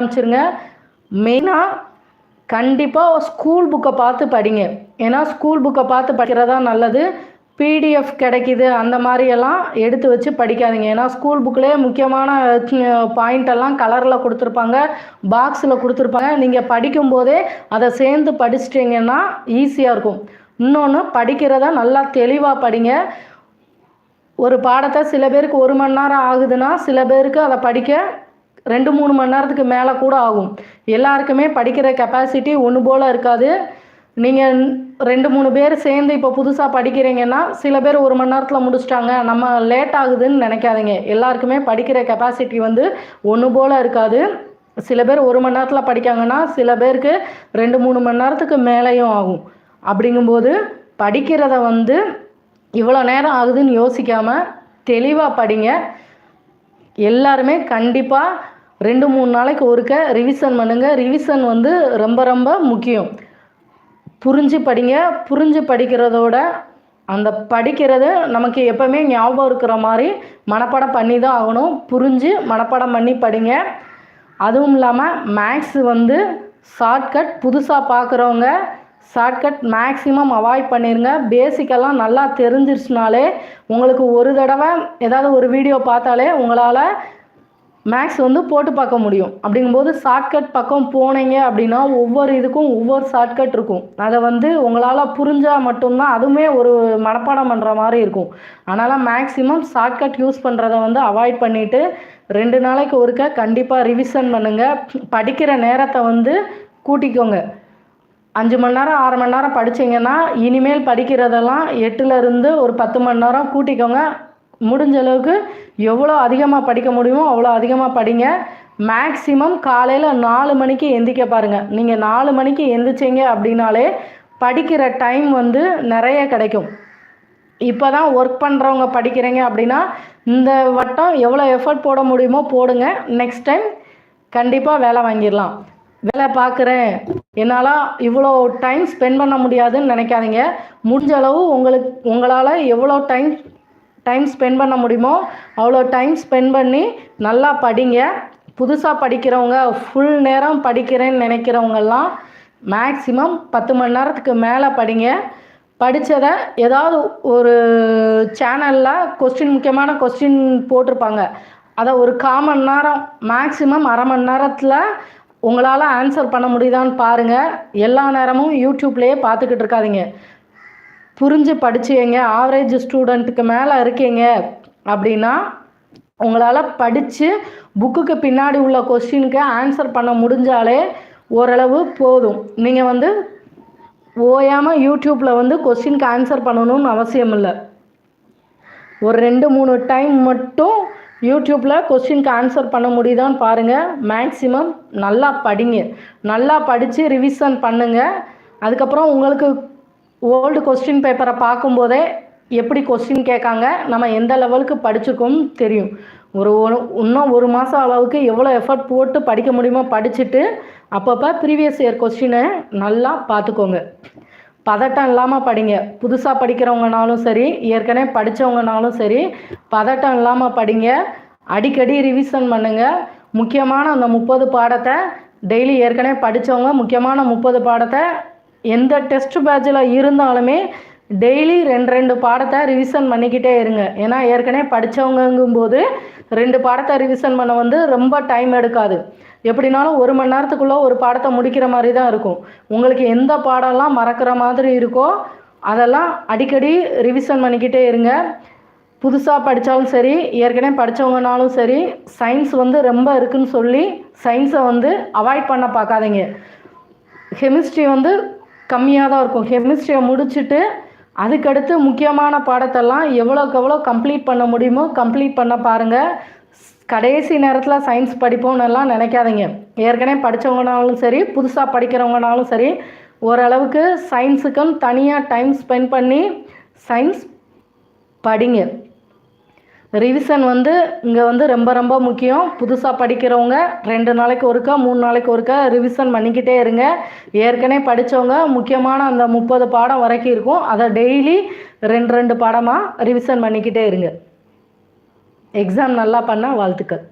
ஆரம்பிச்சிருங்க. மெயினாக கண்டிப்பாக ஸ்கூல் புக்கை பார்த்து படிங்க. ஏன்னா ஸ்கூல் புக்கை பார்த்து படிக்கிறதா நல்லது. பிடிஎஃப் கிடைக்கிது அந்த மாதிரியெல்லாம் எடுத்து வச்சு படிக்காதீங்க. ஏன்னா ஸ்கூல் புக்கிலே முக்கியமான பாயிண்டெல்லாம் கலரில் கொடுத்துருப்பாங்க, பாக்ஸில் கொடுத்துருப்பாங்க. நீங்கள் படிக்கும்போதே அதை சேர்ந்து படிச்சிட்டிங்கன்னா ஈஸியாக இருக்கும். இன்னொன்று, படிக்கிறத நல்லா தெளிவாக படிங்க. ஒரு பாடத்தை சில பேருக்கு 1 மணி நேரம் ஆகுதுன்னா சில பேருக்கு அதை படிக்க 2-3 மணி நேரத்துக்கு மேலே கூட ஆகும். எல்லாருக்குமே படிக்கிற கெப்பாசிட்டி ஒன்று போல் இருக்காது. நீங்கள் 2-3 பேர் சேர்ந்து இப்போ புதுசாக படிக்கிறீங்கன்னா சில பேர் 1 மணி நேரத்தில் முடிச்சிட்டாங்க, நம்ம லேட் ஆகுதுன்னு நினைக்காதீங்க. எல்லாருக்குமே படிக்கிற கெப்பாசிட்டி ஒன்று போல் இருக்காது. சில பேர் 1 மணி நேரத்தில் படிக்காங்கன்னா சில பேருக்கு 2-3 மணி நேரத்துக்கு மேலேயும் ஆகும். அப்படிங்கும்போது படிக்கிறத இவ்வளோ நேரம் ஆகுதுன்னு யோசிக்காமல் தெளிவாக படிங்க. எல்லாருமே கண்டிப்பாக 2-3 நாளைக்கு ஒருக்க ரிவிஷன் பண்ணுங்கள். ரிவிஷன் ரொம்ப ரொம்ப முக்கியம். புரிஞ்சு படிங்க. புரிஞ்சு படிக்கிறதோட அந்த படிக்கிறது நமக்கு எப்போவுமே ஞாபகம் இருக்கிற மாதிரி மனப்பாடம் பண்ணி தான் ஆகணும். புரிஞ்சு மனப்பாடம் பண்ணி படிங்க. அதுவும் இல்லாமல் மேக்ஸ் ஷார்ட்கட் புதுசாக பார்க்குறவங்க ஷார்ட்கட் மேக்ஸிமம் அவாய்ட் பண்ணிடுங்க. பேசிக்கெல்லாம் நல்லா தெரிஞ்சிருச்சுனாலே உங்களுக்கு ஒரு தடவை ஏதாவது ஒரு வீடியோ பார்த்தாலே உங்களால் மேக்ஸ் போட்டு பார்க்க முடியும். அப்படிங்கும்போது ஷார்ட்கட் பக்கம் போனீங்க அப்படின்னா ஒவ்வொரு இதுக்கும் ஒவ்வொரு ஷார்ட்கட் இருக்கும். அதை உங்களால் புரிஞ்சால் மட்டும்தான் அதுவுமே ஒரு மனப்பாடம் பண்ணுற மாதிரி இருக்கும். அதனால் மேக்ஸிமம் ஷார்ட்கட் யூஸ் பண்ணுறதை அவாய்ட் பண்ணிவிட்டு 2 நாளைக்கு ஒருக்க கண்டிப்பாக ரிவிஷன் பண்ணுங்கள். படிக்கிற நேரத்தை கூட்டிக்கோங்க. 5 மணி நேரம் 6 மணி நேரம் படித்தீங்கன்னா இனிமேல் படிக்கிறதெல்லாம் 8லேருந்து ஒரு 10 மணி நேரம் கூட்டிக்கோங்க. முடிஞ்ச அளவுக்கு எவ்வளோ அதிகமாக படிக்க முடியுமோ அவ்வளோ அதிகமாக படிங்க. மேக்ஸிமம் காலையில் 4 மணிக்கு எந்திரிக்க பாருங்கள். நீங்கள் 4 மணிக்கு எந்திரிச்சிங்க அப்படின்னாலே படிக்கிற டைம் நிறைய கிடைக்கும். இப்போ தான் ஒர்க் பண்ணுறவங்க படிக்கிறீங்க அப்படின்னா இந்த வட்டம் எவ்வளோ எஃபர்ட் போட முடியுமோ போடுங்க. நெக்ஸ்ட் டைம் கண்டிப்பாக வேலை வாங்கிடலாம். வேலை பார்க்குறேன், என்னால் இவ்வளோ டைம் ஸ்பெண்ட் பண்ண முடியாதுன்னு நினைக்காதீங்க. முடிஞ்ச அளவு உங்களால் எவ்வளோ டைம் ஸ்பெண்ட் பண்ண முடியுமோ அவ்வளோ டைம் ஸ்பெண்ட் பண்ணி நல்லா படிங்க. புதுசாக படிக்கிறவங்க ஃபுல் நேரம் படிக்கிறேன்னு நினைக்கிறவங்கெல்லாம் மேக்ஸிமம் 10 மணி நேரத்துக்கு மேலே படிங்க. படித்ததை ஏதாவது ஒரு சேனலில் முக்கியமான கொஸ்டின் போட்டிருப்பாங்க, அதை ஒரு 1/4 மணி நேரம் மேக்ஸிமம் அரை மணி நேரத்தில் உங்களால் ஆன்சர் பண்ண முடியுதான்னு பாருங்கள். எல்லா நேரமும் யூடியூப்லேயே பார்த்துக்கிட்டு இருக்காதீங்க. புரிஞ்சு படிச்சுங்க. ஆவரேஜ் ஸ்டூடெண்ட்டுக்கு மேலே இருக்கீங்க அப்படின்னா உங்களால் படித்து புக்குக்கு பின்னாடி உள்ள கொஸ்டினுக்கு ஆன்சர் பண்ண முடிஞ்சாலே ஓரளவு போதும். நீங்கள் ஓயாமல் யூடியூப்பில் கொஸ்டினுக்கு ஆன்சர் பண்ணணும்னு அவசியம் இல்லை. ஒரு 2-3 டைம் மட்டும் யூடியூப்பில் கொஸ்டினுக்கு ஆன்சர் பண்ண முடியுதான்னு பாருங்கள். மேக்ஸிமம் நல்லா படிங்க. நல்லா படித்து ரிவிஷன் பண்ணுங்கள். அதுக்கப்புறம் உங்களுக்கு ஓல்டு கொஸ்டின் பேப்பரை பார்க்கும்போதே எப்படி கொஸ்டின் கேட்காங்க, நம்ம எந்த லெவலுக்கு படிச்சிருக்கோம்னு தெரியும். இன்னும் 1 மாதம் அளவுக்கு எவ்வளோ எஃபர்ட் போட்டு படிக்க முடியுமோ படிச்சுட்டு அப்பப்போ ப்ரீவியஸ் இயர் கொஸ்டினை நல்லா பார்த்துக்கோங்க. பதட்டம் இல்லாமல் படிங்க. புதுசாக படிக்கிறவங்கனாலும் சரி, ஏற்கனவே படித்தவங்கனாலும் சரி, பதட்டம் இல்லாமல் படிங்க. அடிக்கடி ரிவிஷன் பண்ணுங்கள். முக்கியமான அந்த 30 பாடத்தை டெய்லி ஏற்கனவே படித்தவங்க முக்கியமான 30 பாடத்தை எந்த டெஸ்ட் பேட்சில் இருந்தாலுமே டெய்லி 2 பாடத்தை ரிவிஷன் பண்ணிக்கிட்டே இருங்க. ஏன்னா ஏற்கனவே படித்தவங்கும்போது 2 பாடத்தை ரிவிஷன் பண்ண ரொம்ப டைம் எடுக்காது. எப்படினாலும் 1 மணி நேரத்துக்குள்ளே ஒரு பாடத்தை முடிக்கிற மாதிரி தான் இருக்கும். உங்களுக்கு எந்த பாடம்லாம் மறக்கிற மாதிரி இருக்கோ அதெல்லாம் அடிக்கடி ரிவிஷன் பண்ணிக்கிட்டே இருங்க. புதுசாக படித்தாலும் சரி, ஏற்கனவே படித்தவங்கனாலும் சரி, சயின்ஸ் ரொம்ப இருக்குதுன்னு சொல்லி சயின்ஸை அவாய்ட் பண்ண பார்க்காதீங்க. கெமிஸ்ட்ரி கம்மியாக தான் இருக்கும். கெமிஸ்ட்ரியை முடிச்சுட்டு அதுக்கடுத்து முக்கியமான பாடத்தெல்லாம் எவ்வளோக்கு எவ்வளோ கம்ப்ளீட் பண்ண முடியுமோ கம்ப்ளீட் பண்ண பாருங்கள். கடைசி நேரத்தில் சயின்ஸ் படிப்போம்னெல்லாம் நினைக்காதீங்க. ஏற்கனவே படித்தவங்கனாலும் சரி, புதுசாக படிக்கிறவங்கனாலும் சரி, ஓரளவுக்கு சயின்ஸுக்குன்னு தனியாக டைம் ஸ்பெண்ட் பண்ணி சயின்ஸ் படிங்க. ரிவிஷன் இங்கே ரொம்ப ரொம்ப முக்கியம். புதுசாக படிக்கிறவங்க 2 நாளைக்கு ஒருக்கா 3 நாளைக்கு ஒருக்கா ரிவிஷன் பண்ணிக்கிட்டே இருங்க. ஏற்கனவே படித்தவங்க முக்கியமான அந்த 30 பாடம் வரைக்கும் இருக்கும், அதை டெய்லி 2 பாடமாக ரிவிஷன் பண்ணிக்கிட்டே இருங்க. எக்ஸாம் நல்லா பண்ண வாழ்த்துக்கள்.